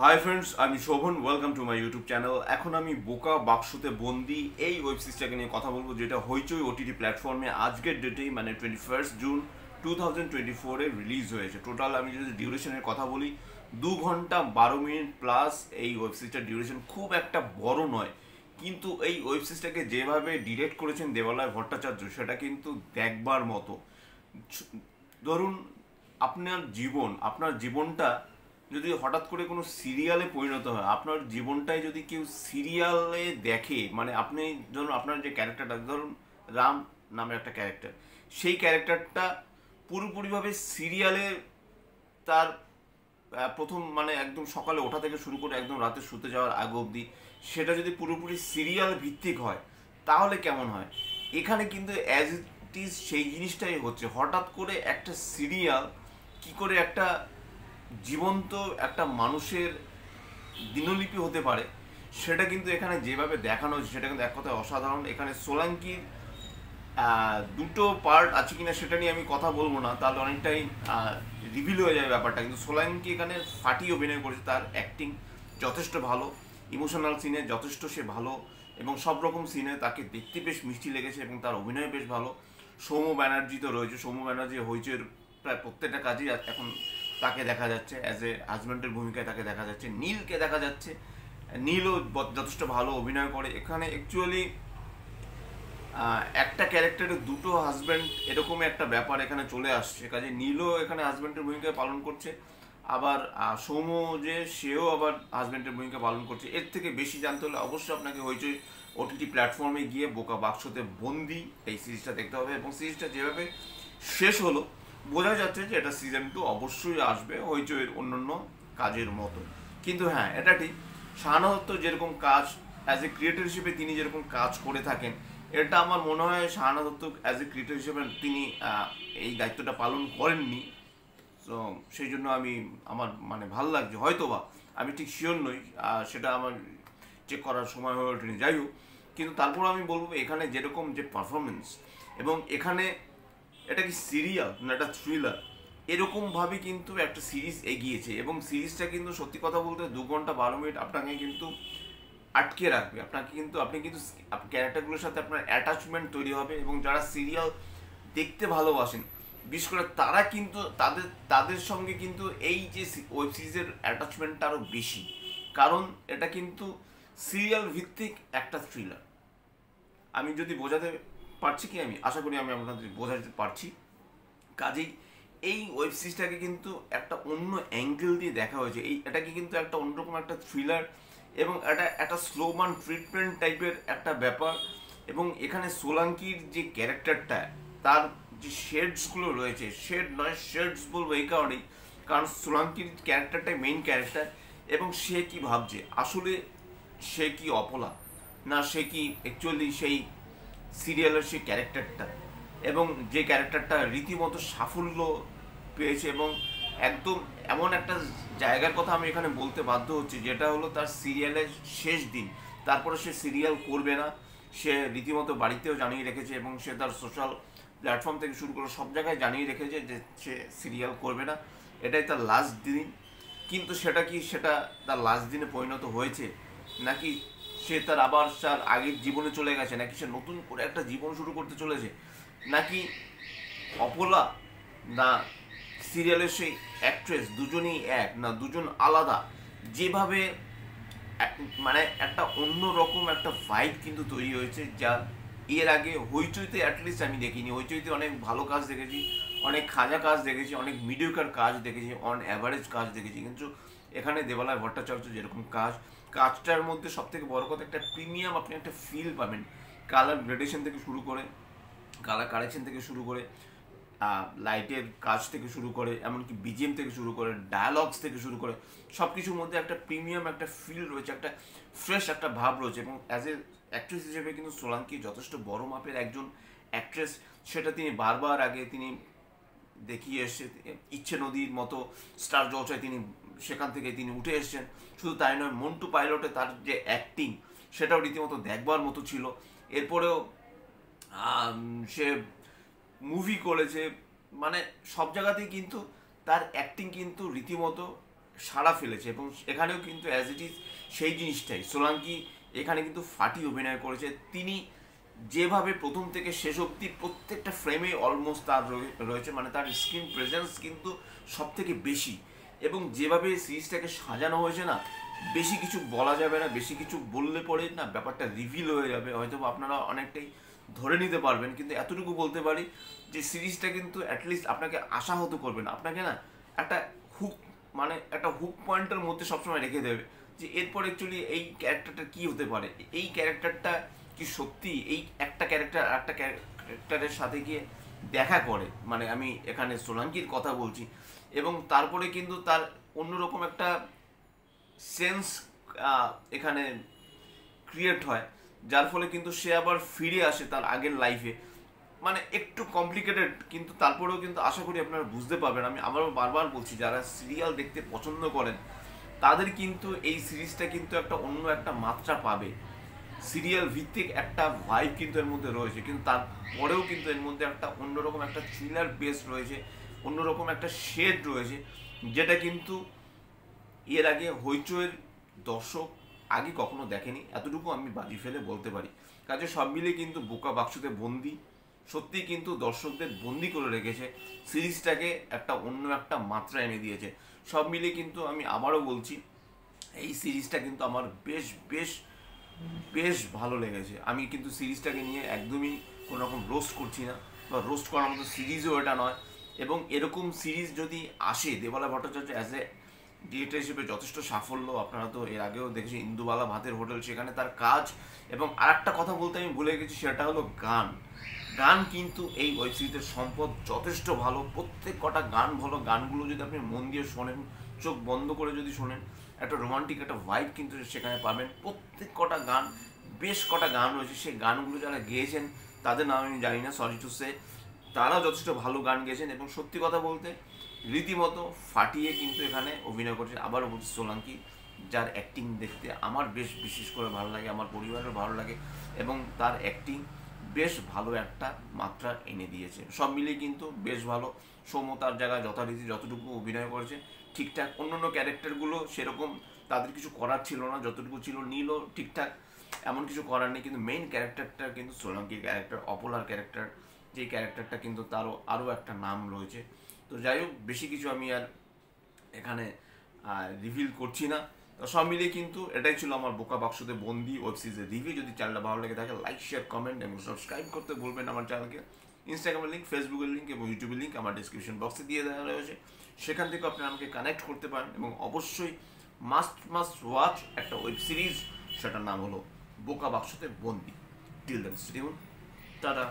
High friends, আমি Shobhan. Welcome to my YouTube channel. এখন আমি বোকা বাক্সতে বন্দি এই ওয়েব সিরিজটাকে নিয়ে কথা বলবো, যেটা হইচই ওটিটি প্ল্যাটফর্মে আজকের ডেটেই মানে 21 জুন 2024-এ রিলিজ হয়েছে। টোটাল আমি যদি ডিউরেশনের কথা বলি, 2 ঘন্টা 12 মিনিট প্লাস এই ওয়েব সিরিজটার ডিউরেশন। খুব একটা বড় নয়, কিন্তু এই ওয়েব সিরিজটাকে যেভাবে ডিরেক্ট করেছেন দেবালয় ভট্টাচার্য, সেটা কিন্তু দেখবার মতো। ধরুন, আপনার জীবনটা যদি হঠাৎ করে কোনো সিরিয়ালে পরিণত হয়, আপনার জীবনটাই যদি কেউ সিরিয়ালে দেখে, মানে আপনি ধরুন আপনার যে ক্যারেক্টারটা, ধরুন রাম নামের একটা ক্যারেক্টার, সেই ক্যারেক্টারটা পুরোপুরিভাবে সিরিয়ালে তার প্রথম মানে একদম সকালে ওঠা থেকে শুরু করে একদম রাতে শুতে যাওয়ার আগ অবধি সেটা যদি পুরোপুরি সিরিয়াল ভিত্তিক হয়, তাহলে কেমন হয়? এখানে কিন্তু অ্যাজ ইট ইজ সেই জিনিসটাই হচ্ছে। হঠাৎ করে একটা সিরিয়াল কি করে একটা জীবন্ত একটা মানুষের দিনলিপি হতে পারে, সেটা কিন্তু এখানে যেভাবে দেখানো হয়েছে সেটা কিন্তু এক কথায় অসাধারণ। এখানে সোলাঙ্কির দুটো পার্ট আছে কিনা সেটা নিয়ে আমি কথা বলবো না, তাহলে অনেকটাই রিভিল হয়ে যাবে ব্যাপারটা। কিন্তু সোলাঙ্কি এখানে ফাটিয়ে অভিনয় করেছে, তার অ্যাক্টিং যথেষ্ট ভালো, ইমোশনাল সিনে যথেষ্ট সে ভালো, এবং সব রকম সিনে তাকে দেখতে বেশ মিষ্টি লেগেছে এবং তার অভিনয় বেশ ভালো। সৌম্য ব্যানার্জি তো রয়েছে, সৌম্য ব্যানার্জি হইচের প্রায় প্রত্যেকটা কাজেই এখন তাকে দেখা যাচ্ছে, অ্যাজ এ হাজব্যান্ডের ভূমিকায় তাকে দেখা যাচ্ছে। নীলকে দেখা যাচ্ছে, নীলও যথেষ্ট ভালো অভিনয় করে। এখানে অ্যাকচুয়ালি একটা ক্যারেক্টারে দুটো হাজব্যান্ড এরকম একটা ব্যাপার এখানে চলে আসছে, কাজে নীলও এখানে হাজব্যান্ডের ভূমিকা পালন করছে, আবার সৌম্য যে সেও আবার হাজব্যান্ডের ভূমিকা পালন করছে। এর থেকে বেশি জানতে হলে অবশ্যই আপনাকে হইচই ওটিটি প্ল্যাটফর্মে গিয়ে বোকা বাক্সতে বন্দি এই সিরিজটা দেখতে হবে। এবং সিরিজটা যেভাবে শেষ হলো, বোঝা যাচ্ছে যে এটা সিজন 2 অবশ্যই আসবে হইচইয়ের অন্যান্য কাজের মতো। কিন্তু হ্যাঁ, এটা ঠিক, শাহানা দত্ত যেরকম কাজ অ্যাজ এ ক্রিয়েটর হিসেবে তিনি যেরকম কাজ করে থাকেন, এটা আমার মনে হয় Shahana Dutta as a creator হিসেবে তিনি এই দায়িত্বটা পালন করেননি। তো সেই জন্য আমার মানে ভালো লাগছে, হয়তো বা আমি ঠিক শিওর নই, সেটা আমার চেক করার সময় হয়ে ওঠেনি, যাই হোক। কিন্তু তারপর আমি বলবো এখানে যেরকম যে পারফরমেন্স, এবং এখানে এটা কি সিরিয়াল না এটা থ্রিলার, এরকমভাবে কিন্তু একটা সিরিজ এগিয়েছে। এবং সিরিজটা কিন্তু সত্যি কথা বলতে 2 ঘন্টা 12 মিনিট আপনাকে কিন্তু আটকে রাখবে। আপনি কিন্তু ক্যারেক্টারগুলোর সাথে আপনার অ্যাটাচমেন্ট তৈরি হবে, এবং যারা সিরিয়াল দেখতে ভালোবাসেন বিশেষ করে তারা কিন্তু তাদের সঙ্গে কিন্তু এই যে ওয়েব সিরিজের অ্যাটাচমেন্টটা আরও বেশি, কারণ এটা কিন্তু সিরিয়াল ভিত্তিক একটা থ্রিলার। আমি যদি বোঝাতে পারছি কি, আমি আশা করি আমি আপনাদের বোঝাতে পারছি। কাজেই এই ওয়েব সিরিজটাকে কিন্তু একটা অন্য অ্যাঙ্গেল দিয়ে দেখা হয়েছে। এটাকে কিন্তু একটা অন্যরকম একটা থ্রিলার, এবং এটা একটা স্লোমান ট্রিটমেন্ট টাইপের একটা ব্যাপার। এবং এখানে সোলাঙ্কির যে ক্যারেক্টারটা, তার যে শেডসগুলো রয়েছে, শেড নয় শেডস বলবো এই কারণেই, কারণ সোলাঙ্কির ক্যারেক্টারটাই মেইন ক্যারেক্টার। এবং সে কি ভাবছে আসলে, সে কি অপলা, না সে কি অ্যাকচুয়ালি সেই সিরিয়ালের সেই ক্যারেক্টারটা, এবং যে ক্যারেক্টারটা রীতিমতো সাফল্য পেয়েছে। এবং একদম এমন একটা জায়গার কথা আমি এখানে বলতে বাধ্য হচ্ছি, যেটা হলো তার সিরিয়ালের শেষ দিন। তারপরে সে সিরিয়াল করবে না, সে রীতিমতো বাড়িতেও জানিয়ে রেখেছে, এবং সে তার সোশ্যাল প্ল্যাটফর্ম থেকে শুরু করে সব জায়গায় জানিয়ে রেখেছে যে সে সিরিয়াল করবে না, এটাই তার লাস্ট দিন। কিন্তু সেটা তার লাস্ট দিনে পরিণত হয়েছে, নাকি সে তার আগের জীবনে চলে গেছে, নাকি সে নতুন করে একটা জীবন শুরু করতে চলেছে, নাকি অপলা না সিরিয়ালের সেই অ্যাক্ট্রেস দুজনেই এক, না দুজন আলাদা? যেভাবে মানে একটা অন্য রকম একটা ভাইব কিন্তু তৈরি হয়েছে, যা এর আগে হইচইতে অ্যাটলিস্ট আমি দেখিনি। হইচইতে অনেক ভালো কাজ দেখেছি, অনেক খাজা কাজ দেখেছি, অনেক মিডিওকার কাজ দেখেছি, অন অ্যাভারেজ কাজ দেখেছি, কিন্তু এখানে দেবালয় ভট্টাচার্য যেরকম কাজটার মধ্যে সব থেকে বড় কথা একটা প্রিমিয়াম আপনি একটা ফিল পাবেন। কালার গ্রেডেশন থেকে শুরু করে, কালার কারেকশন থেকে শুরু করে, লাইটের কাজ থেকে শুরু করে, এমনকি বিজিএম থেকে শুরু করে, ডায়ালগস থেকে শুরু করে, সব কিছুর মধ্যে একটা প্রিমিয়াম একটা ফিল রয়েছে, একটা ফ্রেশ একটা ভাব রয়েছে। এবং অ্যাজ এ অ্যাক্ট্রেস হিসেবে কিন্তু সোলাঙ্কি যথেষ্ট বড় মাপের একজন অ্যাক্ট্রেস, সেটা তিনি বারবার আগে তিনি দেখিয়ে এসছে। ইচ্ছে নদীর মতো স্টার জলসায় তিনি সেখান থেকে তিনি উঠে এসছেন। শুধু তাই নয়, মন্টু পাইলটে তার যে অ্যাক্টিং, সেটাও রীতিমতো দেখবার মতো ছিল। এরপরেও সে মুভি করেছে, মানে সব জায়গাতেই কিন্তু তার অ্যাক্টিং কিন্তু রীতিমতো সাড়া ফেলেছে এবং এখানেও কিন্তু অ্যাজ ইট ইজ সেই জিনিসটাই সোলাঙ্কি এখানে কিন্তু ফাটিয়ে অভিনয় করেছে। তিনি যেভাবে প্রথম থেকে শেষ অবধি প্রত্যেকটা ফ্রেমে অলমোস্ট তার রয়েছে, মানে তার স্ক্রিন প্রেজেন্স কিন্তু সব থেকে বেশি, এবং যেভাবে সিরিজটাকে সাজানো হয়েছে না, বেশি কিছু বলা যাবে না, বেশি কিছু বললে পরে না ব্যাপারটা রিভিল হয়ে যাবে, হয়তো আপনারা অনেকটাই ধরে নিতে পারবেন, কিন্তু এতটুকু বলতে পারি যে সিরিজটা কিন্তু অ্যাটলিস্ট আপনাকে আশাহত করবে না, আপনাকে না একটা হুক, মানে একটা হুক পয়েন্টের মধ্যে সবসময় রেখে দেবে যে এরপর অ্যাকচুয়ালি এই ক্যারেক্টারটা কী হতে পারে, এই ক্যারেক্টারটা কি সত্যি এই একটা ক্যারেক্টারের সাথে গিয়ে দেখা করে, মানে আমি এখানে সোলাঙ্কির কথা বলছি। এবং তারপরে কিন্তু তার অন্যরকম একটা সেন্স এখানে ক্রিয়েট হয়, যার ফলে কিন্তু সে আবার ফিরে আসে তার আগের লাইফে। মানে একটু কমপ্লিকেটেড, কিন্তু তারপরেও কিন্তু আশা করি আপনারা বুঝতে পারবেন। আমি আবারও বারবার বলছি, যারা সিরিয়াল দেখতে পছন্দ করেন তাদের কিন্তু এই সিরিজটা কিন্তু একটা অন্য একটা মাত্রা পাবে। সিরিয়াল ভিত্তিক একটা ভাইব কিন্তু এর মধ্যে রয়েছে, কিন্তু তারপরেও কিন্তু এর মধ্যে একটা অন্যরকম একটা থ্রিলার বেস রয়েছে, অন্যরকম একটা শেড রয়েছে, যেটা কিন্তু এর আগে হইচইয়ের দর্শক আগে কখনো দেখেনি, এতটুকু আমি বাজি ফেলে বলতে পারি। কাজে সব মিলে কিন্তু বোকা বাক্সতে বন্দি সত্যিই কিন্তু দর্শকদের বন্দি করে রেখেছে, সিরিজটাকে একটা অন্য একটা মাত্রা এনে দিয়েছে। সব মিলে কিন্তু আমি আবারও বলছি, এই সিরিজটা কিন্তু আমার বেশ বেশ বেশ ভালো লেগেছে। আমি কিন্তু সিরিজটাকে নিয়ে একদমই কোনো রকম রোস্ট করছি না, বা রোস্ট করার মতো সিরিজও এটা নয়। এবং এরকম সিরিজ যদি আসে, Dybala Bhattacharya as a director হিসেবে যথেষ্ট সাফল্য, আপনারা তো এর আগেও দেখেছেন ইন্দুবালা ভাতের হোটেল, সেখানে তার কাজ। এবং আরেকটা কথা বলতে আমি ভুলে গেছি, সেটা হলো গান। গান কিন্তু এই ওয়েব সিরিজের সম্পদ যথেষ্ট ভালো, প্রত্যেক কটা গান ভালো। গানগুলো যদি আপনি মন দিয়ে শোনেন, চোখ বন্ধ করে যদি শোনেন, একটা রোমান্টিক একটা ভাইব কিন্তু সেখানে পাবেন। প্রত্যেক কটা গান, বেশ কটা গান রয়েছে, সেই গানগুলো যারা গেয়েছেন তাদের নাম আমি জানি না, সরি টু সে, তারাও যথেষ্ট ভালো গান গেয়েছেন। এবং সত্যি কথা বলতে রীতিমতো ফাটিয়ে কিন্তু এখানে অভিনয় করছে। আবারও বলছি, সোলাঙ্কি, যার অ্যাক্টিং দেখতে আমার বেশ বিশেষ করে ভালো লাগে, আমার পরিবারেরও ভালো লাগে, এবং তার অ্যাক্টিং বেশ ভালো একটা মাত্রা এনে দিয়েছে। সব মিলিয়ে কিন্তু বেশ ভালো। সৌম তার জায়গায় যথারীতি যতটুকু অভিনয় করেছে ঠিকঠাক, অন্যান্য ক্যারেক্টারগুলো সেরকম তাদের কিছু করার ছিল না, যতটুকু ছিল নীলও ঠিকঠাক, এমন কিছু করার নেই। কিন্তু মেইন ক্যারেক্টারটা কিন্তু সোলাঙ্কির ক্যারেক্টার, অপলার ক্যারেক্টার, যে ক্যারেক্টারটা কিন্তু তারও আরও একটা নাম রয়েছে। তো যাই হোক, বেশি কিছু আমি আর এখানে রিভিল করছি না। তো সব মিলিয়ে কিন্তু এটাই ছিল আমার বোকা বাক্সতে বন্দি ওয়েব সিরিজের রিভিউ। যদি চ্যানেলটা ভালো লেগে থাকে লাইক, শেয়ার, কমেন্ট এবং সাবস্ক্রাইব করতে বলবেন আমার চ্যানেলকে। ইনস্টাগ্রামের লিঙ্ক, ফেসবুকের লিঙ্ক এবং ইউটিউবের লিঙ্ক আমার ডিসক্রিপশন বক্সে দিয়ে দেওয়া রয়েছে, সেখান থেকে আপনি আমাকে কানেক্ট করতে পারেন। এবং অবশ্যই মাস্ট ওয়াচ একটা ওয়েব সিরিজ, সেটার নাম হলো বোকা বাক্সতে বন্দি। Till then stay tune, tata.